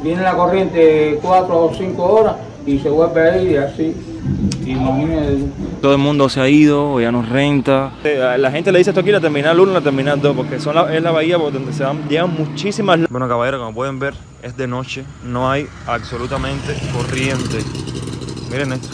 viene la corriente 4 o 5 horas y se vuelve a ir y así. Imagínate. Todo el mundo se ha ido o ya nos renta. La gente le dice esto aquí la terminal 1 y la terminal 2 porque es la bahía por donde llegan muchísimas. Bueno, caballeros, como pueden ver, es de noche, no hay absolutamente corriente. Miren esto.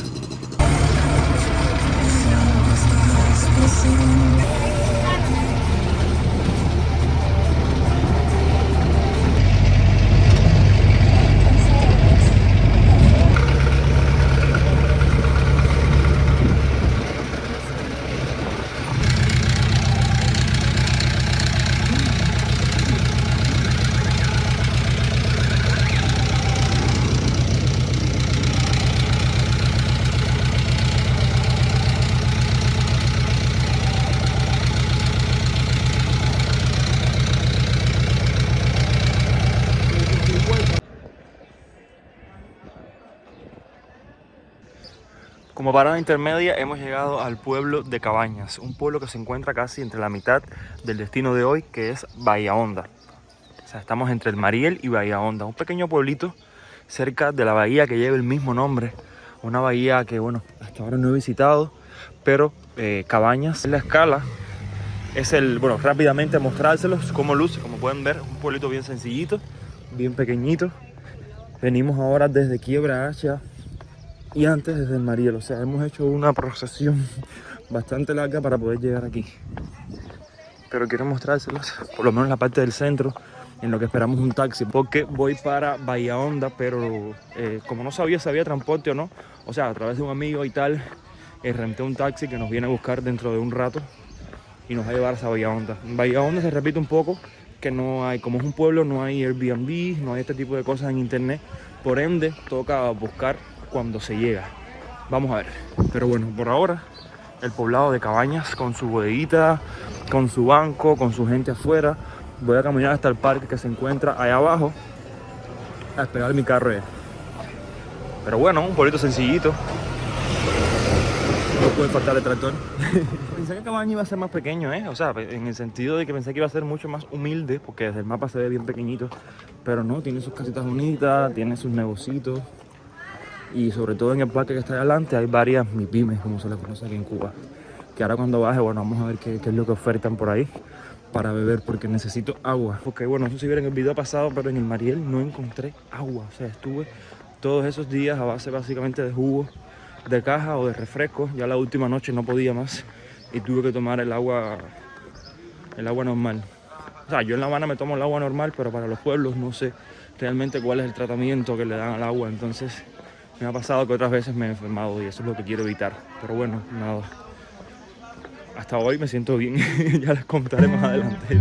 Como parada intermedia hemos llegado al pueblo de Cabañas, un pueblo que se encuentra casi entre la mitad del destino de hoy, que es Bahía Honda. O sea, estamos entre el Mariel y Bahía Honda, un pequeño pueblito cerca de la bahía que lleva el mismo nombre. Una bahía que, bueno, hasta ahora no he visitado, pero Cabañas, la escala, es bueno, rápidamente mostrárselos cómo luce. Como pueden ver, un pueblito bien sencillito, bien pequeñito. Venimos ahora desde Quiebra Hacha y antes desde el Mariel, o sea, hemos hecho una procesión bastante larga para poder llegar aquí. Pero quiero mostrárselos, por lo menos la parte del centro, en lo que esperamos un taxi, porque voy para Bahía Honda, pero como no sabía si había transporte o no, o sea, a través de un amigo y tal, renté un taxi que nos viene a buscar dentro de un rato y nos va a llevar hasta Bahía Honda. En Bahía Honda se repite un poco que no hay, como es un pueblo, no hay Airbnb, no hay este tipo de cosas en internet, por ende toca buscar cuando se llega. Vamos a ver. Pero bueno, por ahora el poblado de Cabañas con su bodeguita, con su banco, con su gente afuera. Voy a caminar hasta el parque que se encuentra allá abajo a esperar mi carro. Pero bueno, un pueblito sencillito. No puede faltar el tractor. Pensé que Cabañas iba a ser más pequeño, o sea, en el sentido de que pensé que iba a ser mucho más humilde, porque desde el mapa se ve bien pequeñito. Pero no, tiene sus casitas bonitas, tiene sus negocios. Y sobre todo en el parque que está adelante hay varias MIPYMES, como se les conoce aquí en Cuba. Que ahora cuando baje, bueno, vamos a ver qué es lo que ofertan por ahí para beber, porque necesito agua. Porque bueno, no sé si vieron el video pasado, pero en el Mariel no encontré agua. O sea, estuve todos esos días a base básicamente de jugo de caja o de refresco. Ya la última noche no podía más y tuve que tomar el agua normal. O sea, yo en La Habana me tomo el agua normal, pero para los pueblos no sé realmente cuál es el tratamiento que le dan al agua. Entonces me ha pasado que otras veces me he enfermado y eso es lo que quiero evitar. Pero bueno, nada. Hasta hoy me siento bien. Ya les contaré más adelante.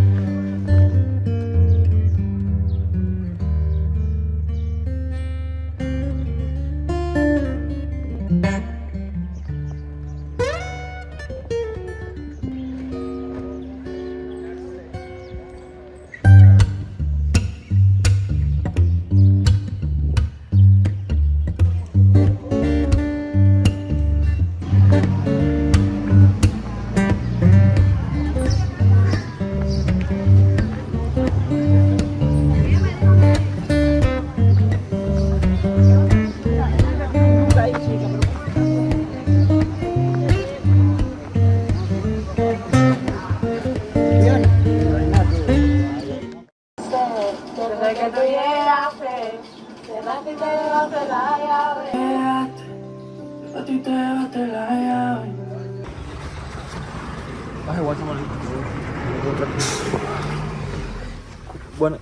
Bueno.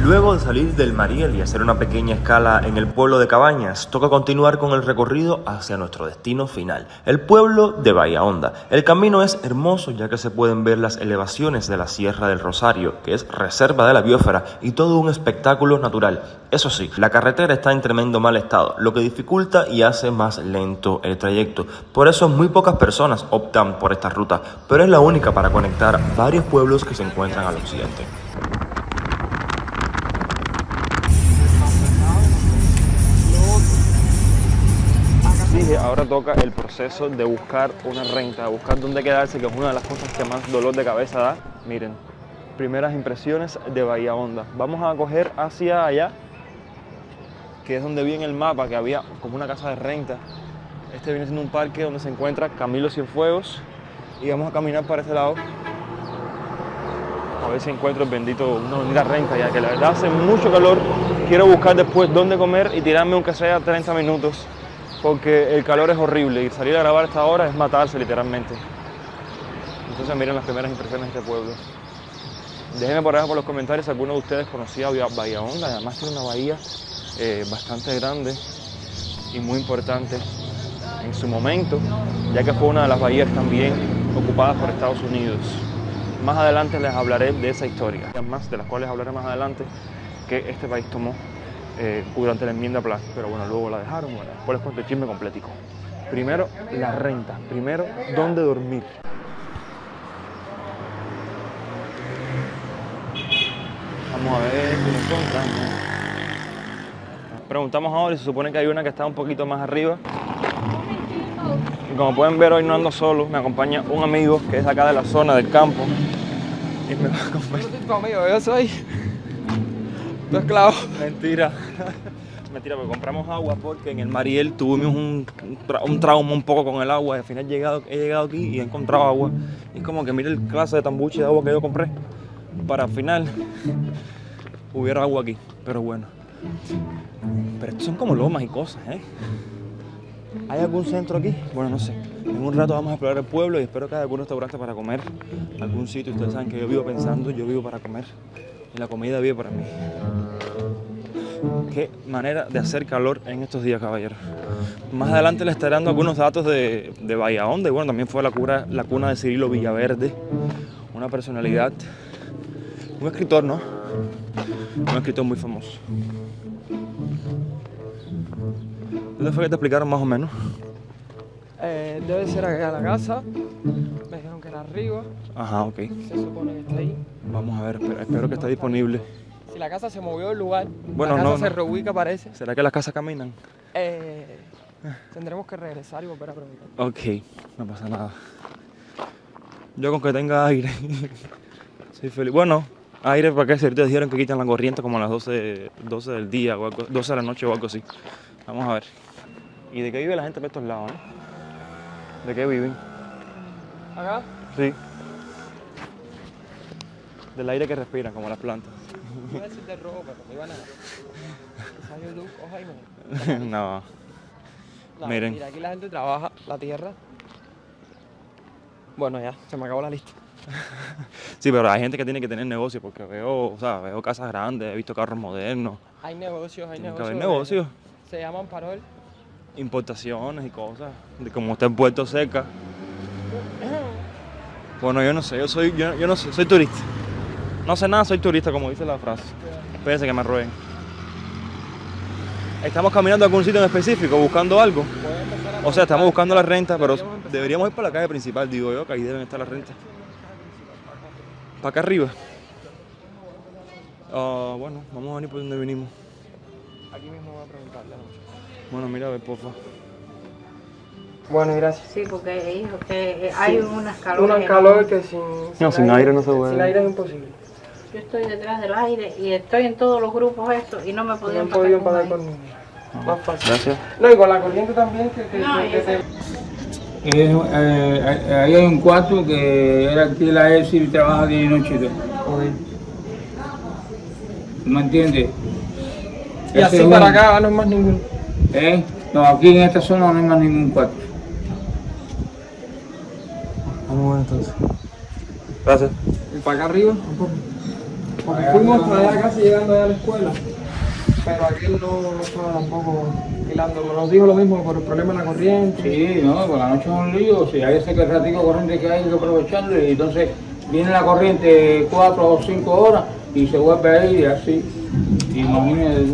Luego de salir del Mariel y hacer una pequeña escala en el pueblo de Cabañas, toca continuar con el recorrido hacia nuestro destino final, el pueblo de Bahía Honda. El camino es hermoso ya que se pueden ver las elevaciones de la Sierra del Rosario, que es reserva de la biosfera y todo un espectáculo natural. Eso sí, la carretera está en tremendo mal estado, lo que dificulta y hace más lento el trayecto. Por eso muy pocas personas optan por esta ruta, pero es la única para conectar varios pueblos que se encuentran al occidente. exige, ahora toca el proceso de buscar una renta, de buscar dónde quedarse, que es una de las cosas que más dolor de cabeza da. Miren, primeras impresiones de Bahía Honda. Vamos a coger hacia allá, que es donde vi en el mapa que había como una casa de renta. Este viene siendo un parque donde se encuentra Camilo Cienfuegos y vamos a caminar para este lado a ver si encuentro una bendita renta, ya que la verdad hace mucho calor. Quiero buscar después dónde comer y tirarme aunque sea 30 minutos, porque el calor es horrible y salir a grabar a esta hora es matarse literalmente. Entonces miren las primeras impresiones de este pueblo. Déjenme por abajo por los comentarios si alguno de ustedes conocía Bahía Honda. Además tiene una bahía bastante grande y muy importante en su momento, ya que fue una de las bahías también ocupadas por Estados Unidos. Más adelante les hablaré de esa historia, más de las cuales hablaré más adelante, que este país tomó durante la enmienda Plaza, pero bueno, luego la dejaron. Bueno, después les cuento el chisme completico. Primero, la renta. Primero, dónde dormir. Vamos a ver qué encontramos. Preguntamos ahora y se supone que hay una que está un poquito más arriba. Y como pueden ver, hoy no ando solo, me acompaña un amigo que es acá de la zona del campo. Y me va a acompañar. Yo no soy tu amigo, yo soy tu esclavo. Mentira. Mentira, porque compramos agua porque en el Mariel tuvimos un trauma un poco con el agua. Y al final he llegado aquí y he encontrado agua. Y es como que mira el clase de tambuche de agua que yo compré. Para al final hubiera agua aquí. Pero bueno. Pero estos son como lomas y cosas, ¿eh? ¿Hay algún centro aquí? Bueno, no sé. En un rato vamos a explorar el pueblo y espero que haya algún restaurante para comer. Algún sitio. Ustedes saben que yo vivo pensando, yo vivo para comer. Y la comida vive para mí. Qué manera de hacer calor en estos días, caballeros. Más adelante les estaré dando algunos datos de Bahía Honda. Y bueno, también fue la cuna de Cirilo Villaverde. Una personalidad, un escritor, ¿no? Un escritor muy famoso. ¿Dónde fue que te explicaron más o menos? Debe ser acá la casa. Me dijeron que era arriba. Ajá, ok. Se supone que está ahí. Vamos a ver, espero que esté disponible. Si la casa se movió del lugar, Bueno, la casa no, se no. reubica, parece. ¿Será que las casas caminan? Tendremos que regresar y volver a preguntar. Ok, no pasa nada. Yo con que tenga aire, soy feliz. Bueno, aire para qué, si ahorita dijeron que quitan la corriente como a las 12 del día, o algo, 12 de la noche o algo así. Vamos a ver. ¿Y de qué vive la gente por estos lados, ¿De qué viven? ¿Acá? Sí. Del aire que respiran, como las plantas. Iba a decir de robo, pero me iban a... Esa YouTube, ojalá y no. No. No, Miren. Mira, aquí la gente trabaja la tierra. Bueno, ya, se me acabó la lista. Sí, pero hay gente que tiene que tener negocio porque veo casas grandes, he visto carros modernos. Hay negocios, hay Tiene que negocios. haber negocios. Se llaman parol. Importaciones y cosas, de como está en Puerto Seca. Bueno, yo no sé, yo no sé, soy turista. No sé nada, soy turista, como dice la frase. Espérense que me rueguen. Estamos caminando a algún sitio en específico, buscando algo. O sea, estamos buscando la renta, pero deberíamos ir por la calle principal, digo yo, que ahí deben estar las rentas. Para acá arriba. Bueno, vamos a venir por donde vinimos. Aquí mismo voy a preguntarle a la muchacha. Bueno, mira, a ver, porfa. Bueno, gracias. Sí, porque hijo, que hay unas calores. Una calor que sin sin aire no se puede. Sin aire es imposible. Yo estoy detrás del aire y estoy en todos los grupos estos y no me No podían han podido con pagar aire. con niños. Más fácil. Gracias. No, y con la corriente también No, Ahí hay un cuarto que él alquila a él y trabaja día y noche. ¿Me entiendes? Y así para acá no es más ninguno. No, aquí en esta zona no hay más ningún cuarto. Vamos a ver entonces. Gracias. Y para acá arriba, un poco. Porque fuimos para allá casi llegando allá a la escuela. Pero aquel no estaba tampoco alquilando. Nos dijo lo mismo por el problema de la corriente. Sí, no, por la noche es un lío. Si hay ese ratico de corriente que hay que aprovecharlo y entonces viene la corriente 4 o 5 horas y se vuelve a ir y así. Imagínate.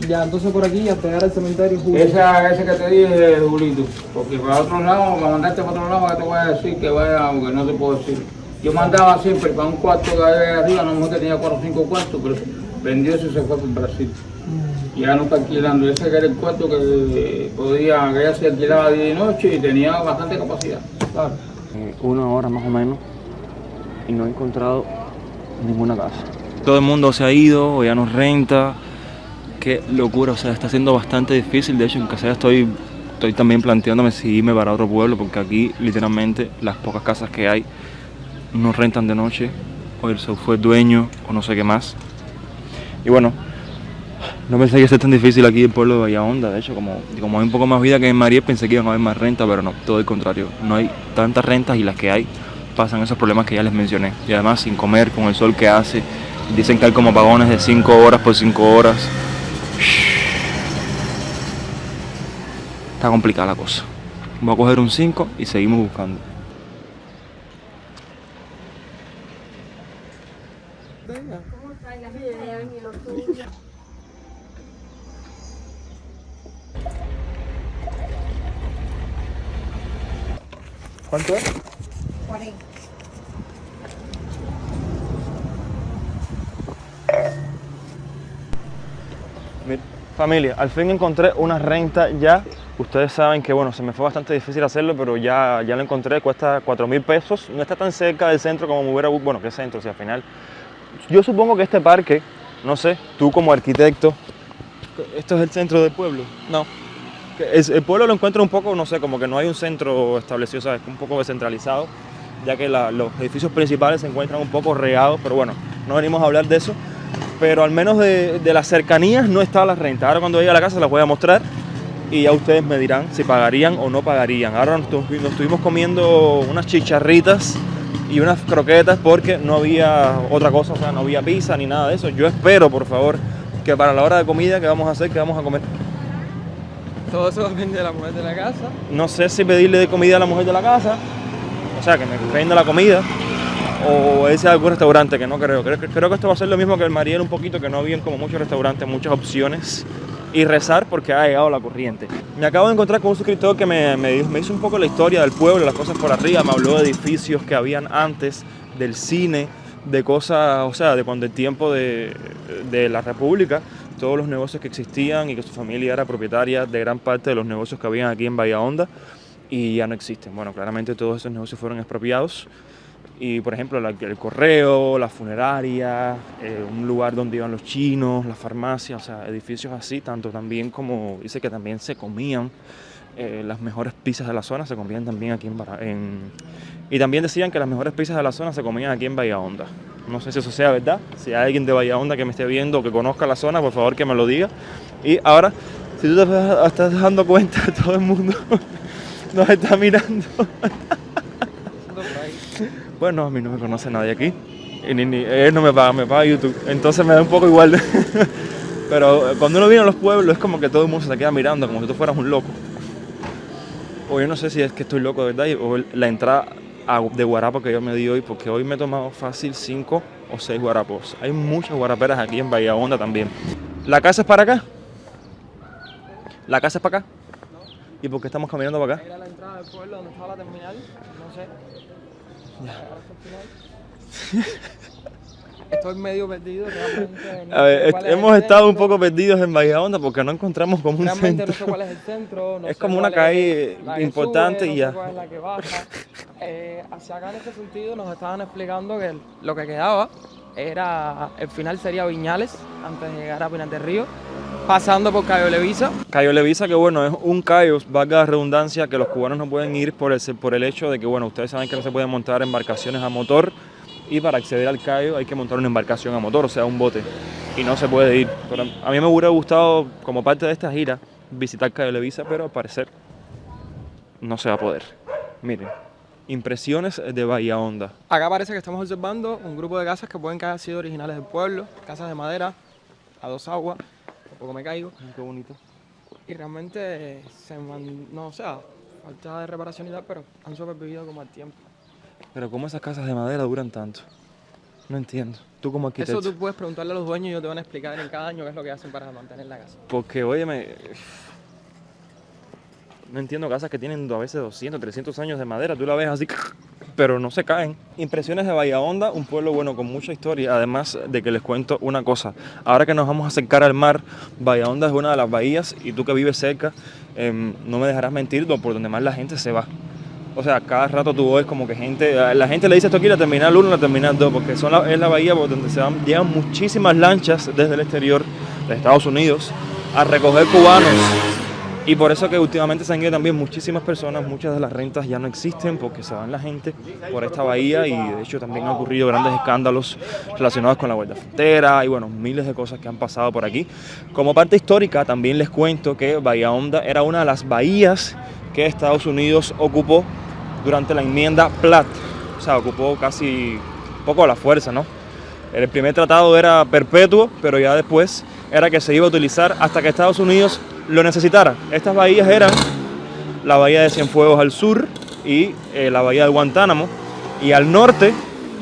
Ya, entonces por aquí hasta llegar al cementerio Julio. Ese que te dije, Julito, porque para otro lado, para mandarte para otro lado, que te voy a decir que vaya, aunque no te puedo decir. Yo mandaba siempre para un cuarto que había arriba, no mejor que tenía 4 o 5 cuartos, pero vendió eso y se fue para Brasil. Y ya no está alquilando. Ese que era el cuarto que ya se alquilaba día y noche y tenía bastante capacidad. Claro. 1 hora más o menos y no he encontrado ninguna casa. Todo el mundo se ha ido o ya nos renta. Qué locura, o sea, está siendo bastante difícil. De hecho, en casa estoy también planteándome si irme para otro pueblo, porque aquí literalmente las pocas casas que hay no rentan de noche, o él se fue dueño, o no sé qué más. Y bueno, no pensé que sea tan difícil aquí el pueblo de Bahía. De hecho, como hay un poco más vida que en Mariel, pensé que iban a haber más renta, pero no, todo el contrario. No hay tantas rentas y las que hay pasan esos problemas que ya les mencioné. Y además, sin comer, con el sol que hace, dicen que hay como apagones de 5 horas por 5 horas. Está complicada la cosa. Voy a coger un 5 y seguimos buscando. ¿Cuánto es? 40. Familia, al fin encontré una renta ya. Ustedes saben que bueno, se me fue bastante difícil hacerlo, pero ya lo encontré, cuesta 4.000 pesos. No está tan cerca del centro como me hubiera gustado. Bueno, ¿qué centro? Si al final. Yo supongo que este parque, no sé, tú como arquitecto, ¿esto es el centro del pueblo? No. El pueblo lo encuentro un poco, no sé, como que no hay un centro establecido, ¿sabes? Un poco descentralizado, ya que los edificios principales se encuentran un poco regados, pero bueno, no venimos a hablar de eso. Pero al menos de las cercanías no está la renta. Ahora cuando llegue a la casa las voy a mostrar y ya ustedes me dirán si pagarían o no pagarían. Ahora nos estuvimos comiendo unas chicharritas y unas croquetas porque no había otra cosa, o sea, no había pizza ni nada de eso. Yo espero, por favor, que para la hora de comida que vamos a hacer, que vamos a comer. Todo eso depende de la mujer de la casa. No sé si pedirle de comida a la mujer de la casa, o sea, que me venda la comida, o ese algún restaurante, que no creo. Creo que esto va a ser lo mismo que el Mariel un poquito, que no habían como muchos restaurantes, muchas opciones. Y rezar porque ha llegado la corriente. Me acabo de encontrar con un suscriptor que me hizo un poco la historia del pueblo, las cosas por arriba, me habló de edificios que habían antes, del cine, de cosas, o sea, de cuando el tiempo de la República, todos los negocios que existían y que su familia era propietaria de gran parte de los negocios que habían aquí en Bahía Honda y ya no existen. Bueno, claramente todos esos negocios fueron expropiados. Y por ejemplo el correo, la funeraria, un lugar donde iban los chinos, la farmacia, o sea, edificios así, tanto también como dice que también se comían las mejores pizzas de la zona, se comían también aquí y también decían que las mejores pizzas de la zona se comían aquí en Bahía Honda. No sé si eso sea verdad, si hay alguien de Bahía Honda que me esté viendo o que conozca la zona, por favor que me lo diga. Y ahora, si tú te estás dando cuenta, todo el mundo nos está mirando. Bueno, a mí no me conoce nadie aquí. Y él no me paga YouTube. Entonces me da un poco igual. Pero cuando uno viene a los pueblos es como que todo el mundo se te queda mirando, como si tú fueras un loco. O yo no sé si es que estoy loco de verdad, o la entrada de guarapo que yo me di hoy, porque hoy me he tomado fácil 5 o 6 guarapos. Hay muchas guaraperas aquí en Bahía Honda también. ¿La casa es para acá? ¿La casa es para acá? ¿Y por qué estamos caminando para acá? Ir a la entrada del pueblo donde estaba la terminal, no sé. Estoy medio perdido realmente. No A ver, sé hemos estado un poco perdidos en Bahía Honda porque no encontramos como un realmente centro. no sé cuál es el centro. No Es sé como una cuál calle es la que importante sube, y no ya. sé cuál es la que baja. Hacia acá en este sentido nos estaban explicando que lo que quedaba era, el final sería Viñales, antes de llegar a Pinar del Río, pasando por Cayo Levisa. Cayo Levisa, que bueno, es un cayo, valga la redundancia, que los cubanos no pueden ir por el hecho de que, bueno, ustedes saben que no se pueden montar embarcaciones a motor y para acceder al cayo hay que montar una embarcación a motor, o sea, un bote, y no se puede ir. Pero a mí me hubiera gustado, como parte de esta gira, visitar Cayo Levisa, pero al parecer no se va a poder. Miren, impresiones de Bahía Honda. Acá parece que estamos observando un grupo de casas que pueden que hayan sido originales del pueblo, casas de madera, a 2 aguas, un poco me caigo. Qué bonito. Y realmente no, o sea, falta de reparación y tal, pero han sobrevivido como al tiempo. Pero ¿cómo esas casas de madera duran tanto? No entiendo. Tú como arquitecto. Eso tú puedes preguntarle a los dueños y ellos te van a explicar en cada año qué es lo que hacen para mantener la casa. Porque, óyeme, no entiendo casas que tienen a veces 200, 300 años de madera. Tú la ves así pero no se caen. Impresiones de Bahía Honda, un pueblo bueno con mucha historia, además de que les cuento una cosa. Ahora que nos vamos a acercar al mar, Bahía Honda es una de las bahías y tú que vives cerca, no me dejarás mentir, por donde más la gente se va. O sea, cada rato tú ves como que la gente le dice esto aquí, la terminal 1, la terminal 2, porque es la bahía por donde llegan muchísimas lanchas desde el exterior, de Estados Unidos, a recoger cubanos. Y por eso que últimamente se han ido también muchísimas personas, muchas de las rentas ya no existen porque se van la gente por esta bahía y de hecho también han ocurrido grandes escándalos relacionados con la Guardia Frontera y bueno, miles de cosas que han pasado por aquí. Como parte histórica también les cuento que Bahía Honda era una de las bahías que Estados Unidos ocupó durante la enmienda Platt, o sea, ocupó casi un poco a la fuerza, ¿no? El primer tratado era perpetuo, pero ya después era que se iba a utilizar hasta que Estados Unidos lo necesitara. Estas bahías eran la bahía de Cienfuegos al sur y la bahía de Guantánamo, y al norte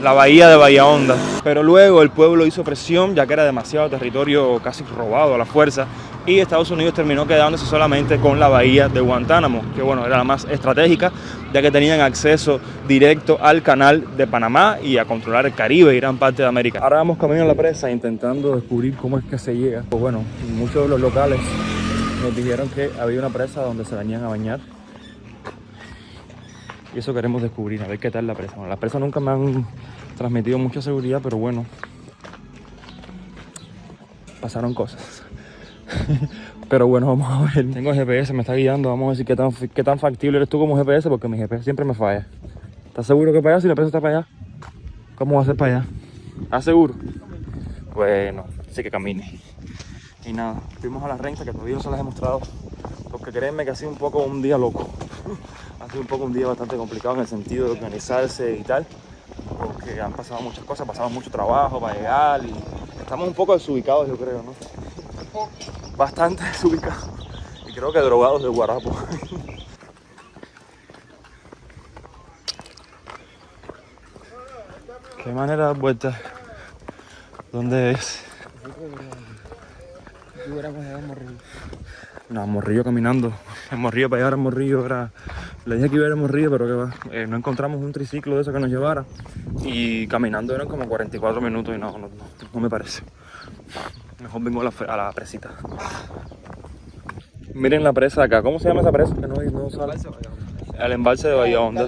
la bahía de Bahía Honda. Pero luego el pueblo hizo presión, ya que era demasiado territorio casi robado a la fuerza, y Estados Unidos terminó quedándose solamente con la bahía de Guantánamo, que bueno, era la más estratégica, ya que tenían acceso directo al canal de Panamá y a controlar el Caribe y gran parte de América. Ahora vamos camino a la presa intentando descubrir cómo es que se llega. Pues bueno, muchos de los locales nos dijeron que había una presa donde se venían a bañar. Y eso queremos descubrir, a ver qué tal la presa. Bueno, las presas nunca me han transmitido mucha seguridad, pero bueno, pasaron cosas. Pero bueno, vamos a ver. Tengo el GPS, me está guiando. Vamos a ver si qué tan factible eres tú como GPS, porque mi GPS siempre me falla. ¿Estás seguro que para allá? Si la presa está para allá, ¿cómo va a ser para allá? ¿Estás seguro? Bueno, así que camine. Y nada, fuimos a la renta, que todavía no se las he mostrado, porque créanme que ha sido un poco un día loco. Ha sido un poco un día bastante complicado en el sentido de organizarse y tal, porque han pasado muchas cosas, pasamos mucho trabajo para llegar y estamos un poco desubicados, yo creo, ¿no? Bastante desubicados y creo que drogados de guarapo. ¿Qué manera de dar vuelta? ¿Dónde es? No, a Morrillo caminando. En Morrillo, para llegar a Morrillo era... Le dije que iba a ir a Morrillo, pero que va. No encontramos un triciclo de eso que nos llevara. Y caminando eran como 44 minutos y no me parece. Mejor vengo a la presita. Miren la presa acá. ¿Cómo se llama esa presa? Que no sale. El embalse de Bahía Honda.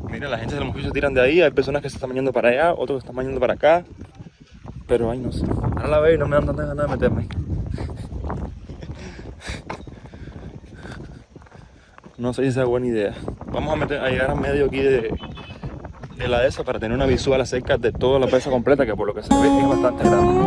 Miren, la gente de los mojillos se tiran de ahí. Hay personas que se están bañando para allá, otros que están bañando para acá. Pero ay, no sé. Ahora la veo y no me dan tantas ganas de meterme. No sé si esa es buena idea. Vamos a llegar a medio aquí de la de esa para tener una visual acerca de toda la presa completa, que por lo que se ve es bastante grande.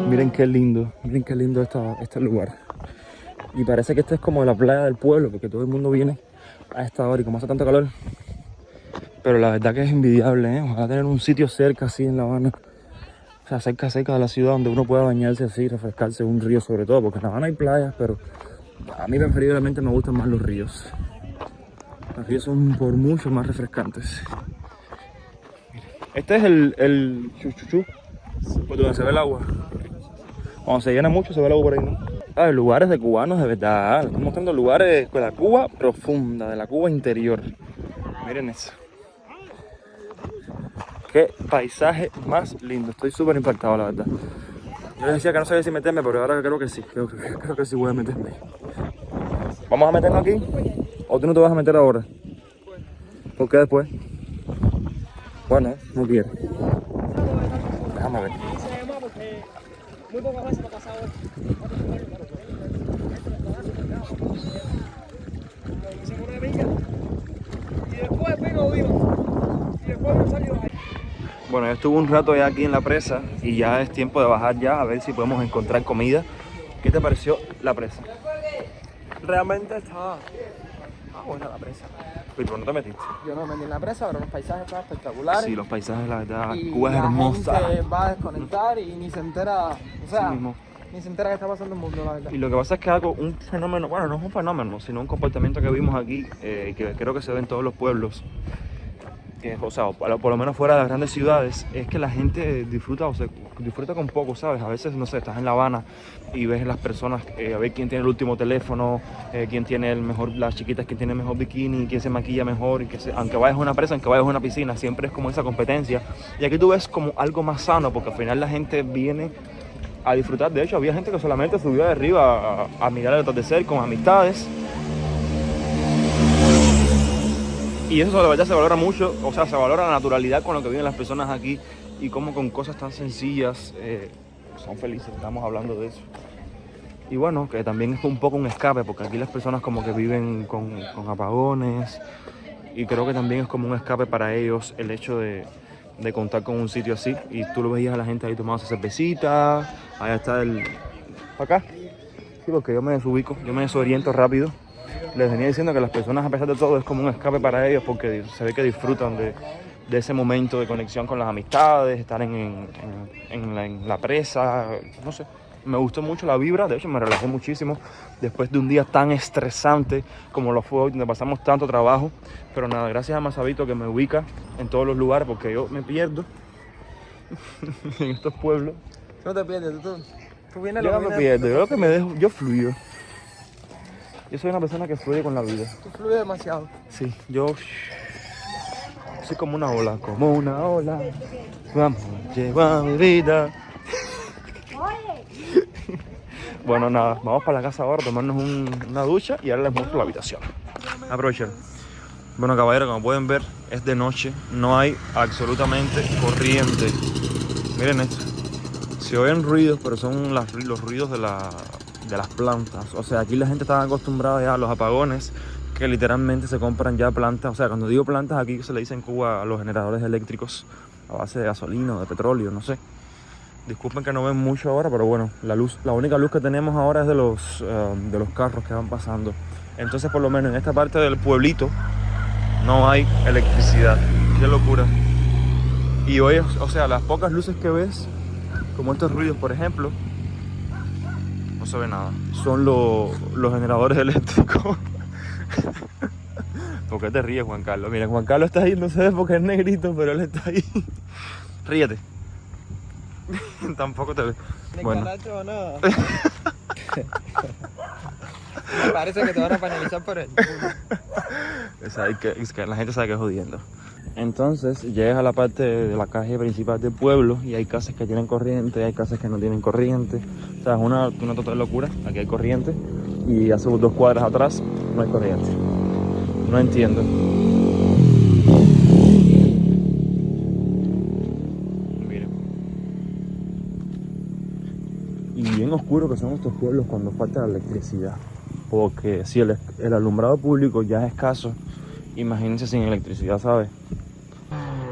Miren qué lindo este lugar. Y parece que esta es como la playa del pueblo, porque todo el mundo viene a esta hora y como hace tanto calor. Pero la verdad que es envidiable, ¿eh? Ojalá tener un sitio cerca así en La Habana. O sea, cerca de la ciudad donde uno pueda bañarse así, refrescarse, un río sobre todo, porque en La Habana hay playas, pero a mí preferiblemente me gustan más los ríos. Los ríos son por mucho más refrescantes. Este es el chuchuchú, por donde se ve el agua. Cuando se llena mucho se ve el agua por ahí, ¿no? Ah, lugares de cubanos de verdad. Estoy mostrando lugares de la Cuba profunda, de la Cuba interior. Miren eso. Qué paisaje más lindo. Estoy súper impactado, la verdad. Yo les decía que no sabía si meterme, pero ahora creo que sí. Creo que sí voy a meterme. ¿Vamos a meternos aquí? ¿O tú no te vas a meter ahora? ¿Por qué después? Bueno, no quiero. Déjame ver. Muy pocas veces me ha pasado esto. Se pone de pica y después vengo vivo. Y después me salió ahí. Bueno, yo estuve un rato ya aquí en la presa y ya es tiempo de bajar ya a ver si podemos encontrar comida. ¿Qué te pareció la presa? Realmente estaba buena la presa. Pero no te metiste. Yo no me metí en la presa, pero los paisajes estaban espectaculares. Sí, los paisajes, la verdad, y Cuba es la hermosa. gente va a desconectar y ni se entera, o sea, Sí mismo. ni se entera que está pasando en el mundo, la verdad. Y lo que pasa es que algo, un fenómeno, bueno, no es un fenómeno, sino un comportamiento que vimos aquí, que creo que se ve en todos los pueblos, que, o sea, por lo menos fuera de las grandes ciudades, es que la gente disfruta, o sea, disfruta con poco, ¿sabes? A veces, no sé, estás en La Habana y ves las personas, a ver quién tiene el último teléfono, quién tiene el mejor, las chiquitas, quién tiene el mejor bikini, quién se maquilla mejor, y aunque vayas a una presa, aunque vayas a una piscina, siempre es como esa competencia. Y aquí tú ves como algo más sano, porque al final la gente viene a disfrutar. De hecho, había gente que solamente subió de arriba a mirar el atardecer con amistades. Y eso de verdad se valora mucho, o sea, se valora la naturalidad con lo que viven las personas aquí y cómo con cosas tan sencillas son felices, estamos hablando de eso. Y bueno, que también es un poco un escape, porque aquí las personas como que viven con apagones y creo que también es como un escape para ellos el hecho de contar con un sitio así. Y tú lo veías a la gente ahí tomando su cervecita, allá está el... ¿Para acá? Sí, porque yo me desubico, yo me desoriento rápido. Les venía diciendo que las personas, a pesar de todo, es como un escape para ellos porque se ve que disfrutan de ese momento de conexión con las amistades, estar en la presa, no sé. Me gustó mucho la vibra, de hecho me relajé muchísimo después de un día tan estresante como lo fue hoy, donde pasamos tanto trabajo. Pero nada, gracias a Masabito que me ubica en todos los lugares porque yo me pierdo en estos pueblos. No te pierdes, tú vienes Yo no me pierdo, yo lo que me dejo, yo fluyo. Yo soy una persona que fluye con la vida. Tú fluyes demasiado. Sí, yo soy como una ola, como una ola. Vamos, llego a mi vida. Bueno, nada, vamos para la casa ahora a tomarnos una ducha y ahora les muestro la habitación. Aprovechen. Bueno, caballeros, como pueden ver, es de noche, no hay absolutamente corriente. Miren esto. Se oyen ruidos, pero son los ruidos de las plantas. O sea, aquí la gente está acostumbrada ya a los apagones, que literalmente se compran ya plantas. O sea, cuando digo plantas, aquí se le dice en Cuba a los generadores eléctricos a base de gasolina o de petróleo, no sé. Disculpen que no ven mucho ahora, pero bueno, la única luz que tenemos ahora es de los carros que van pasando. Entonces, por lo menos en esta parte del pueblito no hay electricidad. Qué locura. Y hoy, o sea, las pocas luces que ves, como estos ruidos, por ejemplo, no se ve nada. Son los generadores eléctricos. ¿Por qué te ríes, Juan Carlos? Mira, Juan Carlos está ahí, no se ve porque es negrito, pero él está ahí. Ríete. Tampoco te ve. Bueno. O nada. Me parece que te van a penalizar por él. Es que la gente sabe que es jodiendo. Entonces llegas a la parte de la calle principal del pueblo y hay casas que tienen corriente, hay casas que no tienen corriente. O sea, es una total locura. Aquí hay corriente y hace 2 cuadras atrás no hay corriente. No entiendo. Miren. Y bien oscuro que son estos pueblos cuando falta la electricidad. Porque si el alumbrado público ya es escaso, imagínense sin electricidad, ¿sabes?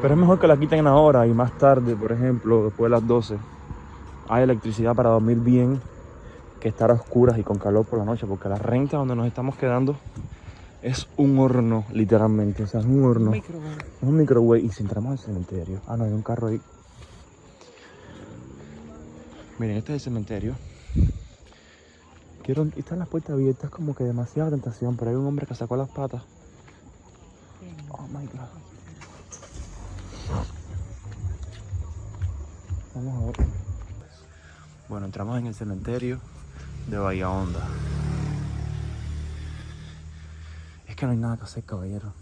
Pero es mejor que la quiten ahora y más tarde, por ejemplo, después de las 12, hay electricidad para dormir bien, que estar a oscuras y con calor por la noche, porque la renta donde nos estamos quedando es un horno, literalmente. O sea, es un horno. Es un microwave. Y si entramos al cementerio. Ah, no, hay un carro ahí. Miren, este es el cementerio. Están las puertas abiertas, como que demasiada tentación, pero hay un hombre que sacó las patas. Oh my God. Vamos a ver. Bueno, entramos en el cementerio de Bahía Honda. Es que no hay nada que hacer, caballero.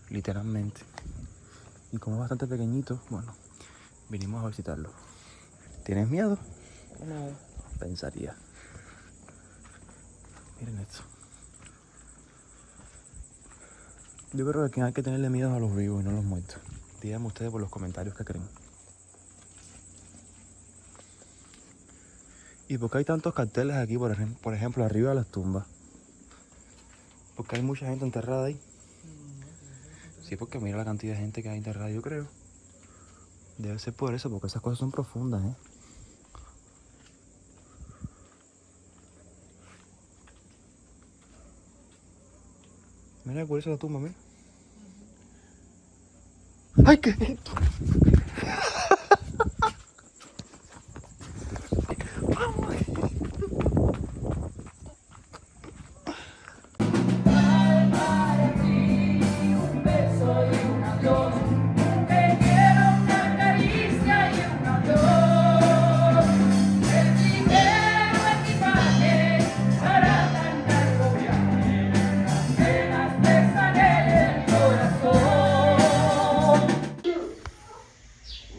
Literalmente. Y como es bastante pequeñito, bueno, vinimos a visitarlo. ¿Tienes miedo? No. Pensaría. Miren esto. Yo creo que hay que tenerle miedo a los vivos y no a los muertos. Díganme ustedes por los comentarios qué creen. ¿Y por qué hay tantos carteles aquí, por ejemplo, arriba de las tumbas? Porque hay mucha gente enterrada ahí. Sí, porque mira la cantidad de gente que hay enterrada, yo creo. Debe ser por eso, porque esas cosas son profundas, ¿eh? Mira, por eso la tumba, mira. ¡Ay, qué es esto!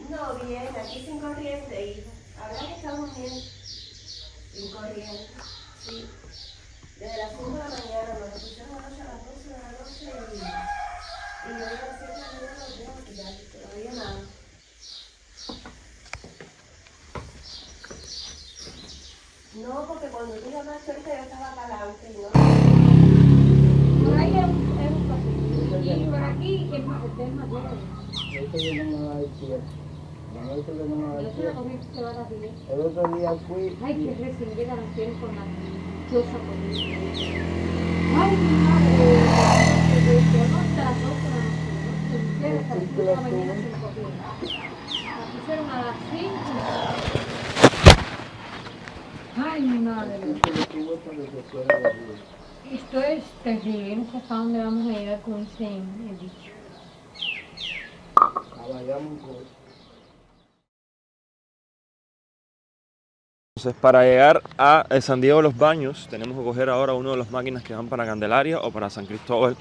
No, bien, aquí sin corriente, hija. Ahora que estamos bien, sin corriente, sí. Desde las 5 de la mañana, nos pusieron anoche a las 12 de la noche y hoy a las 7 de la mañana nos dejan tirar, todavía nada. No, porque cuando tú llamaste ahorita yo estaba acá adelante y no. Por ahí es un pasillo. Y por aquí es más grande. Eso yo no me voy a decir. Eso yo no me voy a Yo decir. se la comí que se va a la piel. El otro día fui Ay, y qué recién llega la piel con la choza por mí. Ay, mi madre. Desde anoche a las 12 de la noche. Se pusieron hasta las 5 de la mañana sin corriente. La pusieron a las 5. Ay, mi madre. Esto es terrible. No sé hasta dónde vamos a llegar con ese dicho. Entonces, para llegar a San Diego de los Baños, tenemos que coger ahora una de las máquinas que van para Candelaria o para San Cristóbal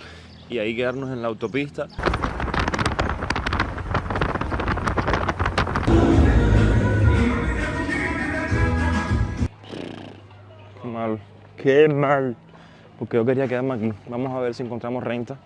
y ahí quedarnos en la autopista. Qué mal, porque yo quería quedarme aquí. Vamos a ver si encontramos renta.